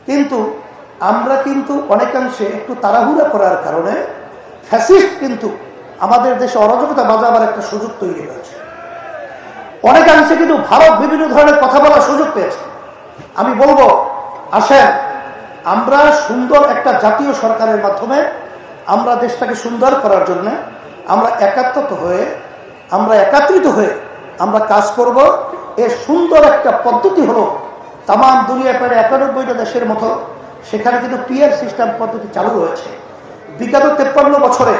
কিন্তু আমরা কিন্তু অনেকাংশে একটু তাড়াহুড়া করার কারণে ফ্যাসিস্ট কিন্তু আমাদের দেশে অরাজকতা বাজাবার একটা সুযোগ তৈরি হয়েছে। অনেকাংশে কিন্তু ভারত বিভিন্ন ধরনের কথা বলার সুযোগ পেয়েছে। আমি বলবো, আসেন আমরা সুন্দর একটা জাতীয় সরকারের মাধ্যমে আমরা দেশটাকে সুন্দর করার জন্য আমরা একাত্রিত হয়ে আমরা কাজ করব। এর সুন্দর একটা পদ্ধতি হলো, তাম দুনিয়া প্রায় 91টা দেশের মতো সেখানে কিন্তু পিয়ার সিস্টেম পদ্ধতি চালু রয়েছে। বিগত 53 বছরে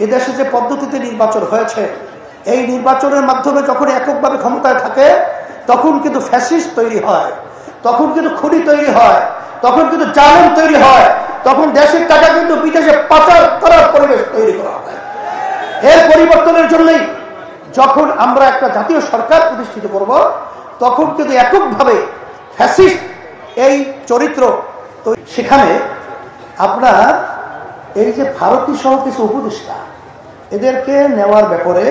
এদেশে যে পদ্ধতিতে নির্বাচন হয়েছে, এই নির্বাচনের মাধ্যমে যখন এককভাবে ক্ষমতায় থাকে তখন কিন্তু ফ্যাসিস্ট তৈরি হয়, তখন কিন্তু খুনি তৈরি হয়, তখন কিন্তু জালেম তৈরি হয়, তখন দেশের টাকা কিন্তু বিদেশে পাচার করার পরিবেশ তৈরি করা হয়। এর পরিবর্তনের জন্যই যখন আমরা একটা জাতীয় সরকার প্রতিষ্ঠিত করব, তখন কিন্তু এককভাবে ফ্যাসিস্ট এই চরিত্র, তো সেখানে আপনার এই যে ভারতীয় সহ কিছু উপদেষ্টা এদেরকে নেওয়ার ব্যাপারে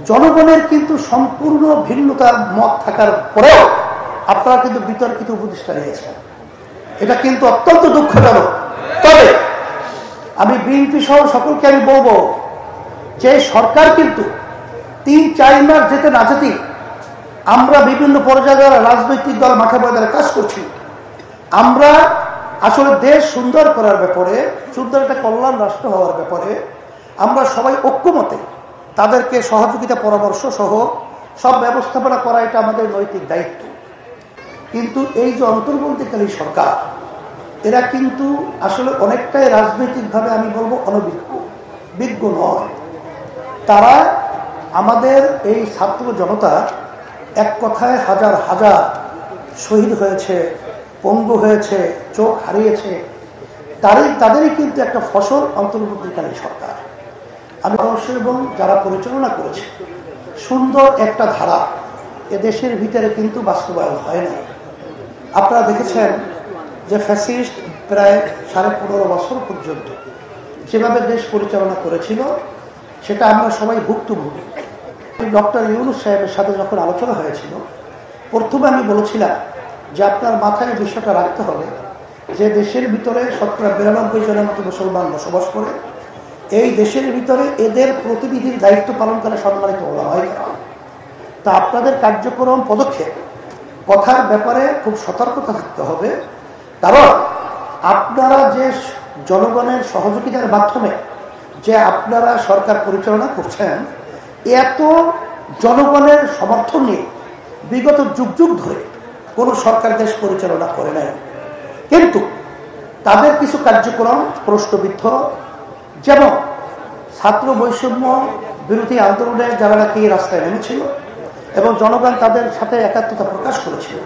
জনগণের কিন্তু সম্পূর্ণ ভিন্নতা মত থাকার পরেও আপনারা কিন্তু বিতর্কিত উপদেষ্টা নিয়েছেন। এটা কিন্তু অত্যন্ত দুঃখজনক। তবে আমি বিএনপি সহ সকলকে আমি বলবো যে সরকার কিন্তু 3-4 মাস যেতে না যেতেই আমরা বিভিন্ন পর্যায়ে রাজনৈতিক দল মাঠে ময়দানে কাজ করছি। আমরা আসলে দেশ সুন্দর করার ব্যাপারে, সুন্দর একটা কল্যাণ রাষ্ট্র হওয়ার ব্যাপারে আমরা সবাই ঐক্যমতে তাদেরকে সহযোগিতা পরামর্শ সহ সব ব্যবস্থাপনা করা এটা আমাদের নৈতিক দায়িত্ব। কিন্তু এই যে অন্তর্বর্তীকালীন সরকার, এরা কিন্তু আসলে অনেকটাই রাজনৈতিকভাবে আমি বলবো বিজ্ঞ নয়। তারা আমাদের এই ছাত্র জনতা এক কথায় হাজার হাজার শহীদ হয়েছে, পঙ্গু হয়েছে, চোখ হারিয়েছে, তাদেরই কিন্তু একটা ফসল অন্তর্বর্তীকালীন সরকার। আমি অবশ্যই এবং যারা পরিচালনা করেছে সুন্দর একটা ধারা এদেশের ভিতরে কিন্তু বাস্তবায়ন হয় না। আপনারা দেখেছেন যে ফ্যাসিস্ট প্রায় 15.5 বছর পর্যন্ত যেভাবে দেশ পরিচালনা করেছিল সেটা আমরা সবাই ভুক্তভোগী। ডক্টর ইউনূস সাহেবের সাথে যখন আলোচনা হয়েছিল, প্রথমে আমি বলেছিলাম যে আপনার মাথায় বিষয়টা রাখতে হবে যে দেশের ভিতরে 92 জনের মতো মুসলমান বসবাস করে, এই দেশের ভিতরে এদের প্রতিনিধির দায়িত্ব পালন করে সম্মানিত ওলামায়ে কেরাম। তা আপনাদের কার্যক্রম পদক্ষেপ কথার ব্যাপারে খুব সতর্কতা থাকতে হবে। কারণ আপনারা যে জনগণের সহযোগিতার মাধ্যমে যে আপনারা সরকার পরিচালনা করছেন, এত জনগণের সমর্থন নিয়ে বিগত যুগ যুগ ধরে কোনো সরকার দেশ পরিচালনা করে নাই। কিন্তু তাদের কিছু কার্যক্রম প্রশ্নবিদ্ধ, যেমন ছাত্র বৈষম্য বিরোধী আন্দোলনে যারা নাকি রাস্তায় নেমেছিল এবং জনগণ তাদের সাথে একাত্মতা প্রকাশ করেছিল,